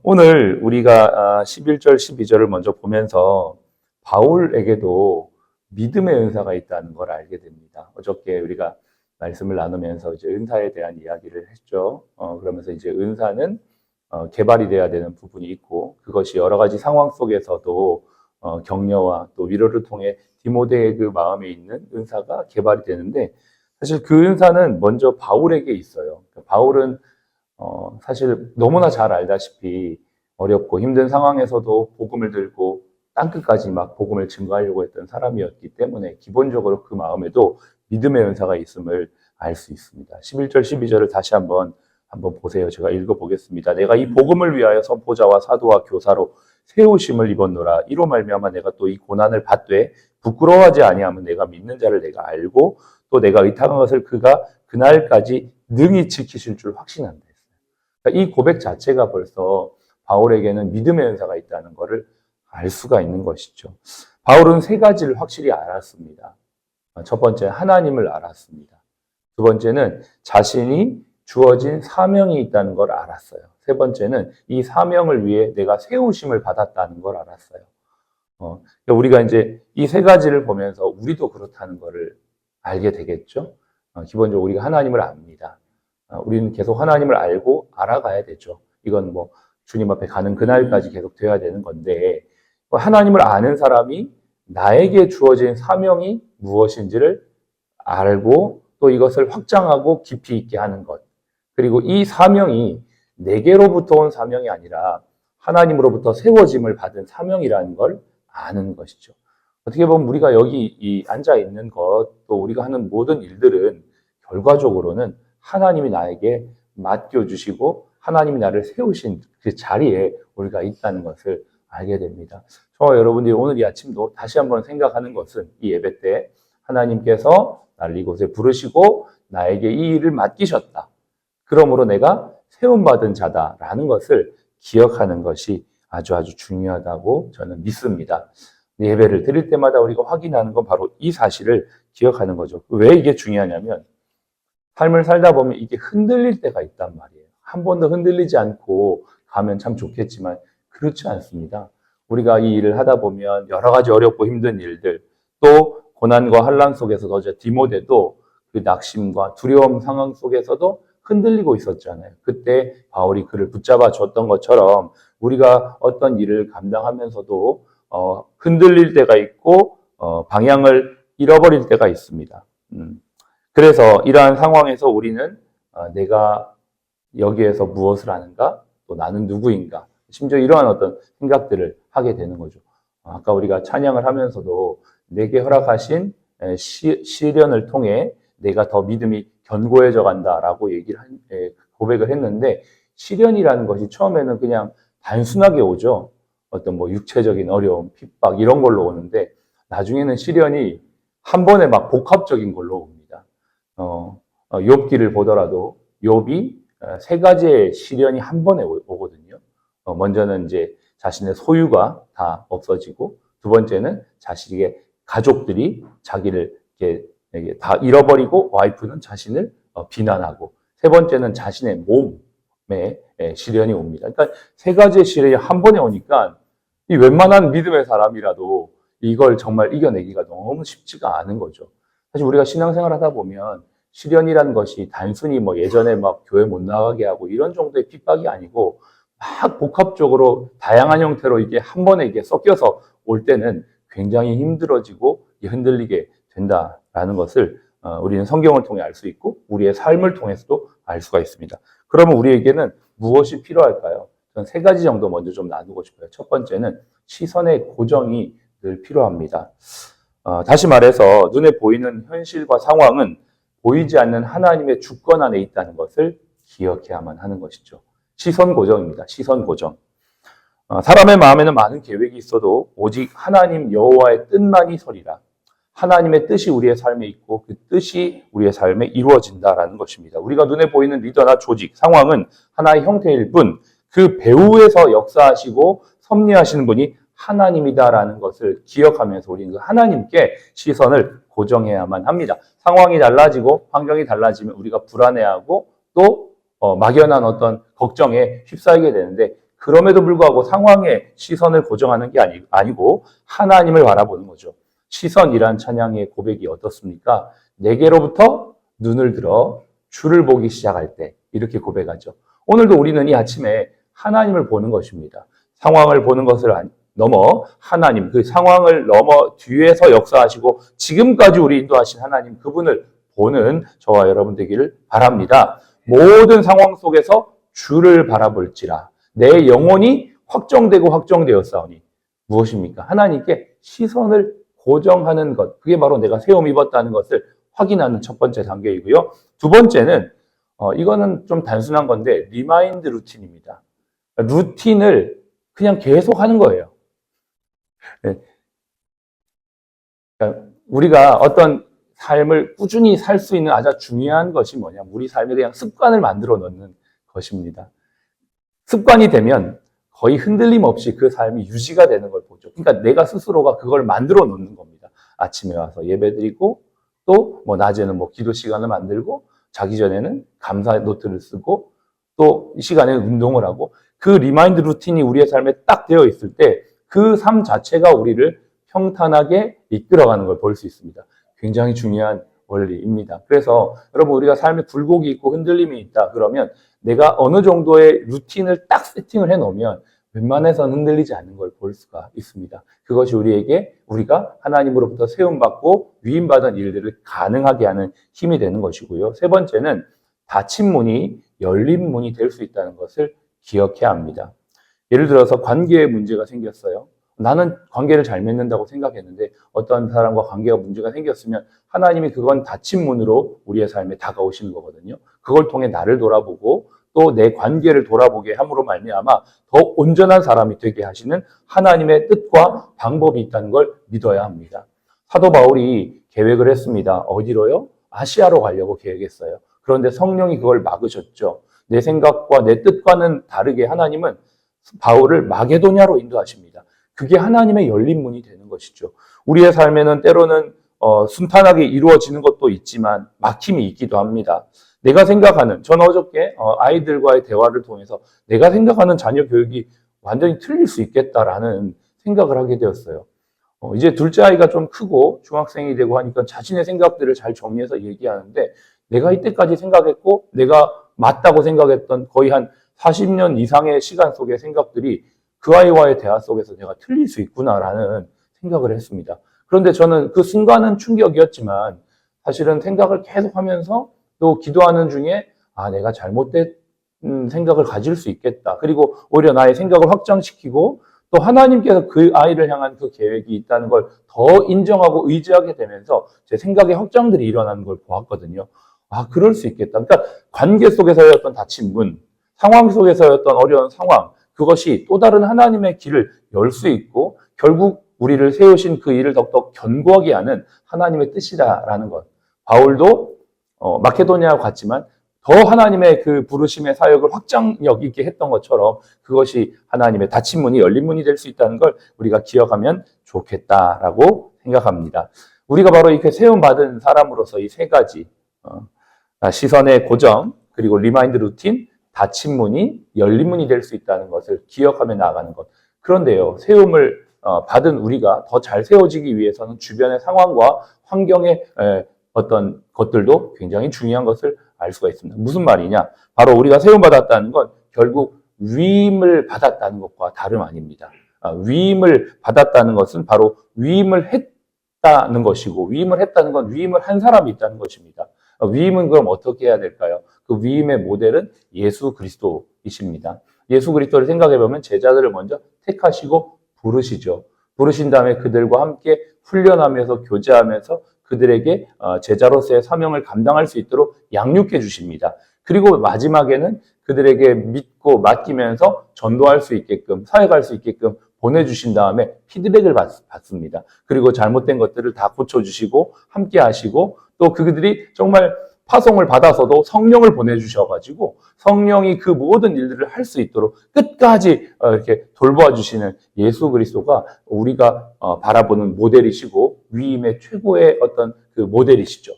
오늘 우리가 11절, 12절을 먼저 보면서 바울에게도 믿음의 은사가 있다는 걸 알게 됩니다. 어저께 우리가 말씀을 나누면서 이제 은사에 대한 이야기를 했죠. 그러면서 이제 은사는 개발이 돼야 되는 부분이 있고 그것이 여러 가지 상황 속에서도 격려와 또 위로를 통해 디모데의 그 마음에 있는 은사가 개발이 되는데 사실 그 은사는 먼저 바울에게 있어요. 바울은 사실 너무나 잘 알다시피 어렵고 힘든 상황에서도 복음을 들고 땅끝까지 막 복음을 증거하려고 했던 사람이었기 때문에 기본적으로 그 마음에도 믿음의 은사가 있음을 알 수 있습니다. 11절, 12절을 다시 한번 보세요. 제가 읽어보겠습니다. 내가 이 복음을 위하여 선포자와 사도와 교사로 세우심을 입었노라. 이로 말미암아 내가 또 이 고난을 받되 부끄러워하지 아니하면 내가 믿는 자를 내가 알고 또 내가 의탁한 것을 그가 그날까지 능히 지키실 줄 확신한다. 그러니까 이 고백 자체가 벌써 바울에게는 믿음의 은사가 있다는 것을 알 수가 있는 것이죠. 바울은 세 가지를 확실히 알았습니다. 첫 번째, 하나님을 알았습니다. 두 번째는 자신이 주어진 사명이 있다는 걸 알았어요. 세 번째는 이 사명을 위해 내가 세우심을 받았다는 걸 알았어요. 우리가 이제 이 세 가지를 보면서 우리도 그렇다는 것을 알게 되겠죠. 기본적으로 우리가 하나님을 압니다. 우리는 계속 하나님을 알고 알아가야 되죠. 이건 뭐 주님 앞에 가는 그날까지 계속 돼야 되는 건데 하나님을 아는 사람이 나에게 주어진 사명이 무엇인지를 알고 또 이것을 확장하고 깊이 있게 하는 것. 그리고 이 사명이 내게로부터 온 사명이 아니라 하나님으로부터 세워짐을 받은 사명이라는 걸 아는 것이죠. 어떻게 보면 우리가 여기 앉아 있는 것, 또 우리가 하는 모든 일들은 결과적으로는 하나님이 나에게 맡겨주시고 하나님이 나를 세우신 그 자리에 우리가 있다는 것을 알게 됩니다. 저와 여러분들이 오늘 이 아침도 다시 한번 생각하는 것은 이 예배 때 하나님께서 나를 이곳에 부르시고 나에게 이 일을 맡기셨다. 그러므로 내가 세움받은 자다라는 것을 기억하는 것이 아주 중요하다고 저는 믿습니다. 예배를 드릴 때마다 우리가 확인하는 건 바로 이 사실을 기억하는 거죠. 왜 이게 중요하냐면 삶을 살다 보면 이게 흔들릴 때가 있단 말이에요. 한 번도 흔들리지 않고 가면 참 좋겠지만 그렇지 않습니다. 우리가 이 일을 하다 보면 여러 가지 어렵고 힘든 일들, 또 고난과 환난 속에서도 디모데도 그 낙심과 두려움 상황 속에서도 흔들리고 있었잖아요. 그때 바울이 그를 붙잡아 줬던 것처럼 우리가 어떤 일을 감당하면서도 흔들릴 때가 있고 방향을 잃어버릴 때가 있습니다. 그래서 이러한 상황에서 우리는 내가 여기에서 무엇을 하는가? 또 나는 누구인가? 심지어 이러한 어떤 생각들을 하게 되는 거죠. 아까 우리가 찬양을 하면서도 내게 허락하신 시련을 통해 내가 더 믿음이 견고해져 간다라고 고백을 했는데 시련이라는 것이 처음에는 그냥 단순하게 오죠. 어떤 뭐 육체적인 어려움, 핍박 이런 걸로 오는데 나중에는 시련이 한 번에 막 복합적인 걸로 옵니다. 욥기를 보더라도 욥이 세 가지의 시련이 한 번에 오거든요. 먼저는 이제 자신의 소유가 다 없어지고 두 번째는 자신의 가족들이 자기를 이렇게 다 잃어버리고 와이프는 자신을 비난하고 세 번째는 자신의 몸에 시련이 옵니다. 그러니까 세 가지의 시련이 한 번에 오니까 이 웬만한 믿음의 사람이라도 이걸 정말 이겨내기가 너무 쉽지가 않은 거죠. 사실 우리가 신앙생활 하다 보면 시련이라는 것이 단순히 뭐 예전에 막 교회 못 나가게 하고 이런 정도의 핍박이 아니고 막 복합적으로 다양한 형태로 이게 한 번에 이게 섞여서 올 때는 굉장히 힘들어지고 흔들리게 된다라는 것을 우리는 성경을 통해 알 수 있고 우리의 삶을 통해서도 알 수가 있습니다. 그러면 우리에게는 무엇이 필요할까요? 저는 세 가지 정도 먼저 좀 나누고 싶어요. 첫 번째는 시선의 고정이 늘 필요합니다. 다시 말해서 눈에 보이는 현실과 상황은 보이지 않는 하나님의 주권 안에 있다는 것을 기억해야만 하는 것이죠. 시선 고정입니다. 시선 고정. 사람의 마음에는 많은 계획이 있어도 오직 하나님 여호와의 뜻만이 서리라. 하나님의 뜻이 우리의 삶에 있고 그 뜻이 우리의 삶에 이루어진다라는 것입니다. 우리가 눈에 보이는 리더나 조직, 상황은 하나의 형태일 뿐 그 배후에서 역사하시고 섭리하시는 분이 하나님이다라는 것을 기억하면서 우리는 그 하나님께 시선을 고정해야만 합니다. 상황이 달라지고 환경이 달라지면 우리가 불안해하고 또 막연한 어떤 걱정에 휩싸이게 되는데 그럼에도 불구하고 상황에 시선을 고정하는 게 아니고 하나님을 바라보는 거죠. 시선이란 찬양의 고백이 어떻습니까? 내게로부터 눈을 들어 주를 보기 시작할 때 이렇게 고백하죠. 오늘도 우리는 이 아침에 하나님을 보는 것입니다. 상황을 보는 것을 넘어 하나님, 그 상황을 넘어 뒤에서 역사하시고 지금까지 우리 인도하신 하나님 그분을 보는 저와 여러분 되기를 바랍니다. 모든 상황 속에서 주를 바라볼지라 내 영혼이 확정되고 확정되었사오니 무엇입니까? 하나님께 시선을 고정하는 것, 그게 바로 내가 세움 입었다는 것을 확인하는 첫 번째 단계이고요. 두 번째는 이거는 좀 단순한 건데 리마인드 루틴입니다. 루틴을 그냥 계속 하는 거예요. 네. 그러니까 우리가 어떤 삶을 꾸준히 살 수 있는 아주 중요한 것이 뭐냐면 우리 삶에 그냥 습관을 만들어 놓는 것입니다. 습관이 되면 거의 흔들림 없이 그 삶이 유지가 되는 걸 보죠. 그러니까 내가 스스로가 그걸 만들어 놓는 겁니다. 아침에 와서 예배드리고 또 뭐 낮에는 뭐 기도 시간을 만들고 자기 전에는 감사 노트를 쓰고 또 이 시간에 운동을 하고 그 리마인드 루틴이 우리의 삶에 딱 되어 있을 때 그 삶 자체가 우리를 평탄하게 이끌어가는 걸 볼 수 있습니다. 굉장히 중요한 원리입니다. 그래서 여러분 우리가 삶에 굴곡이 있고 흔들림이 있다 그러면 내가 어느 정도의 루틴을 딱 세팅을 해놓으면 웬만해서는 흔들리지 않는 걸 볼 수가 있습니다. 그것이 우리가 하나님으로부터 세움받고 위임받은 일들을 가능하게 하는 힘이 되는 것이고요. 세 번째는 닫힌 문이 열린 문이 될 수 있다는 것을 기억해야 합니다. 예를 들어서 관계에 문제가 생겼어요. 나는 관계를 잘 맺는다고 생각했는데 어떤 사람과 관계가 문제가 생겼으면 하나님이 그건 닫힌 문으로 우리의 삶에 다가오시는 거거든요. 그걸 통해 나를 돌아보고 또 내 관계를 돌아보게 함으로 말미암아 더 온전한 사람이 되게 하시는 하나님의 뜻과 방법이 있다는 걸 믿어야 합니다. 사도 바울이 계획을 했습니다. 어디로요? 아시아로 가려고 계획했어요. 그런데 성령이 그걸 막으셨죠. 내 생각과 내 뜻과는 다르게 하나님은 바울을 마게도냐로 인도하십니다. 그게 하나님의 열린 문이 되는 것이죠. 우리의 삶에는 때로는 순탄하게 이루어지는 것도 있지만 막힘이 있기도 합니다. 내가 생각하는, 저는 어저께 아이들과의 대화를 통해서 내가 생각하는 자녀 교육이 완전히 틀릴 수 있겠다라는 생각을 하게 되었어요. 이제 둘째 아이가 좀 크고 중학생이 되고 하니까 자신의 생각들을 잘 정리해서 얘기하는데 내가 이때까지 생각했고 내가 맞다고 생각했던 거의 한 40년 이상의 시간 속의 생각들이 그 아이와의 대화 속에서 내가 틀릴 수 있구나라는 생각을 했습니다. 그런데 저는 그 순간은 충격이었지만 사실은 생각을 계속하면서 또 기도하는 중에 내가 잘못된 생각을 가질 수 있겠다. 그리고 오히려 나의 생각을 확장시키고 또 하나님께서 그 아이를 향한 그 계획이 있다는 걸 더 인정하고 의지하게 되면서 제 생각의 확장들이 일어나는 걸 보았거든요. 그럴 수 있겠다. 그러니까 관계 속에서의 어떤 닫힌 문, 상황 속에서의 어떤 어려운 상황, 그것이 또 다른 하나님의 길을 열 수 있고 결국 우리를 세우신 그 일을 더욱더 견고하게 하는 하나님의 뜻이다라는 것. 바울도 마케도니아와 갔지만 더 하나님의 그 부르심의 사역을 확장력 있게 했던 것처럼 그것이 하나님의 닫힌 문이 열린 문이 될 수 있다는 걸 우리가 기억하면 좋겠다라고 생각합니다. 우리가 바로 이렇게 세움받은 사람으로서 이 세 가지 시선의 고정 그리고 리마인드 루틴 닫힌 문이 열린 문이 될 수 있다는 것을 기억하며 나아가는 것. 그런데요, 세움을 받은 우리가 더 잘 세워지기 위해서는 주변의 상황과 환경의 어떤 것들도 굉장히 중요한 것을 알 수가 있습니다. 무슨 말이냐? 바로 우리가 세움받았다는 건 결국 위임을 받았다는 것과 다름 아닙니다. 위임을 받았다는 것은 바로 위임을 했다는 것이고 위임을 했다는 건 위임을 한 사람이 있다는 것입니다. 위임은 그럼 어떻게 해야 될까요? 그 위임의 모델은 예수 그리스도이십니다. 예수 그리스도를 생각해 보면 제자들을 먼저 택하시고 부르시죠. 부르신 다음에 그들과 함께 훈련하면서 교제하면서 그들에게 제자로서의 사명을 감당할 수 있도록 양육해 주십니다. 그리고 마지막에는 그들에게 믿고 맡기면서 전도할 수 있게끔 사역할 수 있게끔 보내주신 다음에 피드백을 받습니다. 그리고 잘못된 것들을 다 고쳐주시고 함께 하시고 또 그들이 정말 파송을 받아서도 성령을 보내주셔가지고 성령이 그 모든 일들을 할 수 있도록 끝까지 이렇게 돌보아 주시는 예수 그리스도가 우리가 바라보는 모델이시고 위임의 최고의 어떤 그 모델이시죠.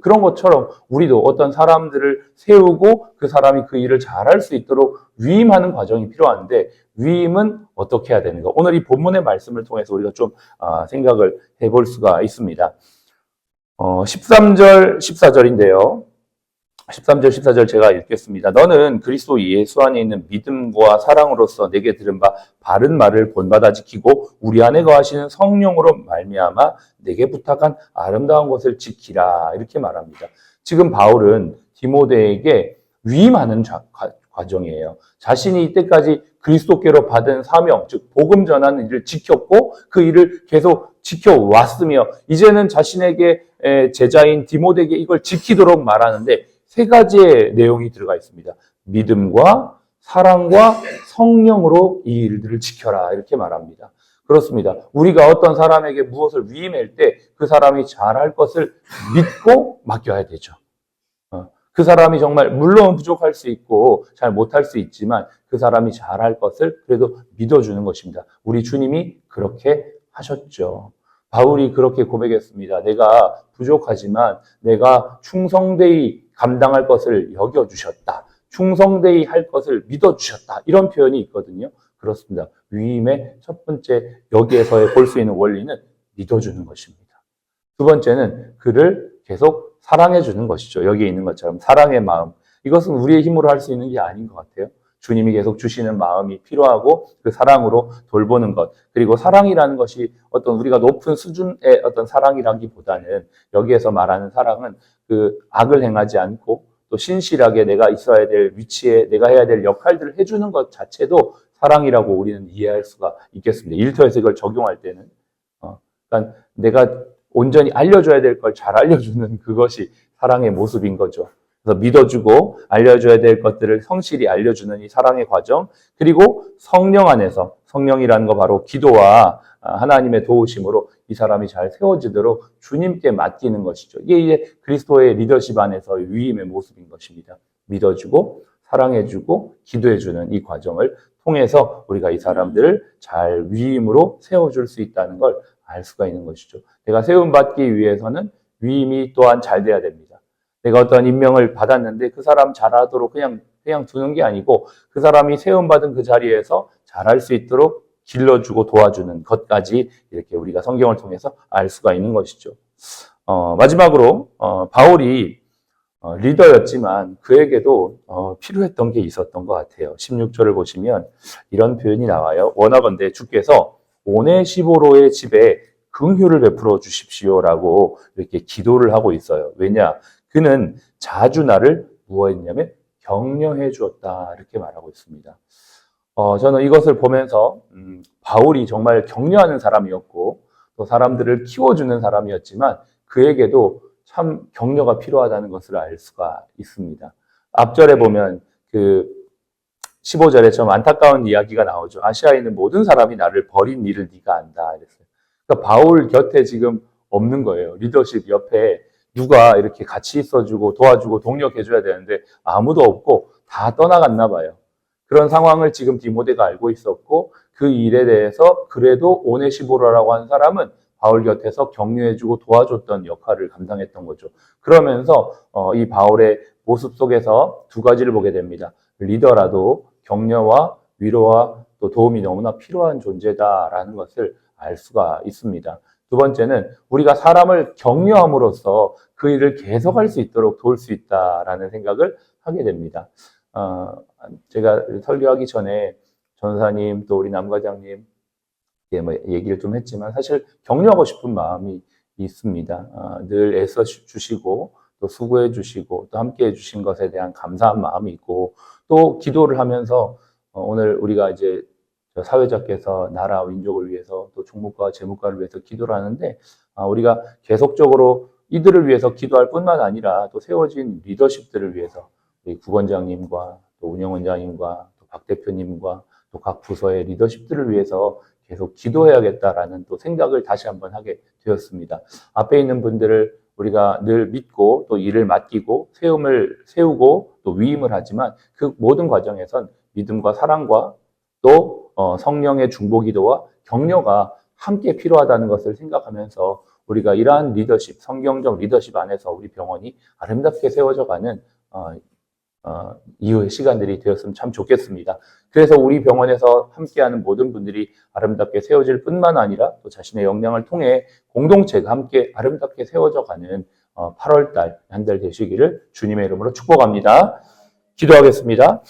그런 것처럼 우리도 어떤 사람들을 세우고 그 사람이 그 일을 잘할 수 있도록 위임하는 과정이 필요한데 위임은 어떻게 해야 되는가? 오늘 이 본문의 말씀을 통해서 우리가 좀 생각을 해볼 수가 있습니다. 13절, 14절인데요. 13절, 14절 제가 읽겠습니다. 너는 그리스도 예수 안에 있는 믿음과 사랑으로서 내게 들은 바 바른 말을 본받아 지키고 우리 안에 거하시는 성령으로 말미암아 내게 부탁한 아름다운 것을 지키라. 이렇게 말합니다. 지금 바울은 디모데에게 위임하는 과정이에요. 자신이 이때까지 그리스도께로 받은 사명, 즉 복음 전하는 일을 지켰고 그 일을 계속 지켜왔으며 이제는 자신에게 제자인 디모데에게 이걸 지키도록 말하는데 세 가지의 내용이 들어가 있습니다. 믿음과 사랑과 성령으로 이 일들을 지켜라 이렇게 말합니다. 그렇습니다. 우리가 어떤 사람에게 무엇을 위임할 때 그 사람이 잘할 것을 믿고 맡겨야 되죠. 그 사람이 정말 물론 부족할 수 있고 잘 못할 수 있지만 그 사람이 잘할 것을 그래도 믿어주는 것입니다. 우리 주님이 그렇게 하셨죠. 바울이 그렇게 고백했습니다. 내가 부족하지만 내가 충성되이 감당할 것을 여겨주셨다. 충성되이 할 것을 믿어주셨다. 이런 표현이 있거든요. 그렇습니다. 위임의 첫 번째 여기에서 볼 수 있는 원리는 믿어주는 것입니다. 두 번째는 그를 계속 사랑해 주는 것이죠. 여기에 있는 것처럼 사랑의 마음. 이것은 우리의 힘으로 할 수 있는 게 아닌 것 같아요. 주님이 계속 주시는 마음이 필요하고 그 사랑으로 돌보는 것. 그리고 사랑이라는 것이 어떤 우리가 높은 수준의 어떤 사랑이라기보다는 여기에서 말하는 사랑은 그 악을 행하지 않고 또 신실하게 내가 있어야 될 위치에 내가 해야 될 역할들을 해주는 것 자체도 사랑이라고 우리는 이해할 수가 있겠습니다. 일터에서 이걸 적용할 때는. 그러니까 내가 온전히 알려줘야 될 걸 잘 알려주는 그것이 사랑의 모습인 거죠. 그래서 믿어주고 알려줘야 될 것들을 성실히 알려주는 이 사랑의 과정, 그리고 성령 안에서 성령이라는 거 바로 기도와 하나님의 도우심으로 이 사람이 잘 세워지도록 주님께 맡기는 것이죠. 이게 이제 그리스도의 리더십 안에서의 위임의 모습인 것입니다. 믿어주고 사랑해주고 기도해주는 이 과정을 통해서 우리가 이 사람들을 잘 위임으로 세워줄 수 있다는 걸 알 수가 있는 것이죠. 내가 세움받기 위해서는 위임이 또한 잘 돼야 됩니다. 내가 어떤 임명을 받았는데 그 사람 잘하도록 그냥 두는 게 아니고 그 사람이 세움받은 그 자리에서 잘할 수 있도록 길러주고 도와주는 것까지 이렇게 우리가 성경을 통해서 알 수가 있는 것이죠. 마지막으로 바울이 리더였지만 그에게도 필요했던 게 있었던 것 같아요. 16절을 보시면 이런 표현이 나와요. 원하건대 주께서 오네시보로의 집에 긍휼을 베풀어 주십시오라고 이렇게 기도를 하고 있어요. 왜냐? 그는 자주 나를 무엇했냐면 격려해 주었다 이렇게 말하고 있습니다. 저는 이것을 보면서 바울이 정말 격려하는 사람이었고 또 사람들을 키워주는 사람이었지만 그에게도 참 격려가 필요하다는 것을 알 수가 있습니다. 앞절에 보면 그 15절에 좀 안타까운 이야기가 나오죠. 아시아에 있는 모든 사람이 나를 버린 일을 네가 안다 이랬어요. 그러니까 바울 곁에 지금 없는 거예요. 리더십 옆에 누가 이렇게 같이 있어주고 도와주고 동력해줘야 되는데 아무도 없고 다 떠나갔나 봐요. 그런 상황을 지금 디모데가 알고 있었고 그 일에 대해서 그래도 오네시보로라고 하는 사람은 바울 곁에서 격려해주고 도와줬던 역할을 감당했던 거죠. 그러면서 이 바울의 모습 속에서 두 가지를 보게 됩니다. 리더라도 격려와 위로와 또 도움이 너무나 필요한 존재다라는 것을 알 수가 있습니다. 두 번째는 우리가 사람을 격려함으로써 그 일을 계속할 수 있도록 도울 수 있다라는 생각을 하게 됩니다. 제가 설교하기 전에 전사님 또 우리 남과장님 얘기를 좀 했지만 사실 격려하고 싶은 마음이 있습니다. 늘 애써 주시고 또 수고해 주시고 또 함께 해 주신 것에 대한 감사한 마음이 있고 또 기도를 하면서 오늘 우리가 이제 사회자께서 나라 민족을 위해서 또 총무과 재무과를 위해서 기도를 하는데 우리가 계속적으로 이들을 위해서 기도할 뿐만 아니라 또 세워진 리더십들을 위해서 우리 국원장님과 또 운영원장님과 또 박 대표님과 또 각 부서의 리더십들을 위해서 계속 기도해야겠다라는 또 생각을 다시 한번 하게 되었습니다. 앞에 있는 분들을 우리가 늘 믿고 또 일을 맡기고 세우고 또 위임을 하지만 그 모든 과정에선 믿음과 사랑과 또 성령의 중보기도와 격려가 함께 필요하다는 것을 생각하면서 우리가 이러한 리더십, 성경적 리더십 안에서 우리 병원이 아름답게 세워져가는 이후의 시간들이 되었으면 참 좋겠습니다. 그래서 우리 병원에서 함께하는 모든 분들이 아름답게 세워질 뿐만 아니라 또 자신의 역량을 통해 공동체가 함께 아름답게 세워져가는 8월달 한 달 되시기를 주님의 이름으로 축복합니다. 기도하겠습니다.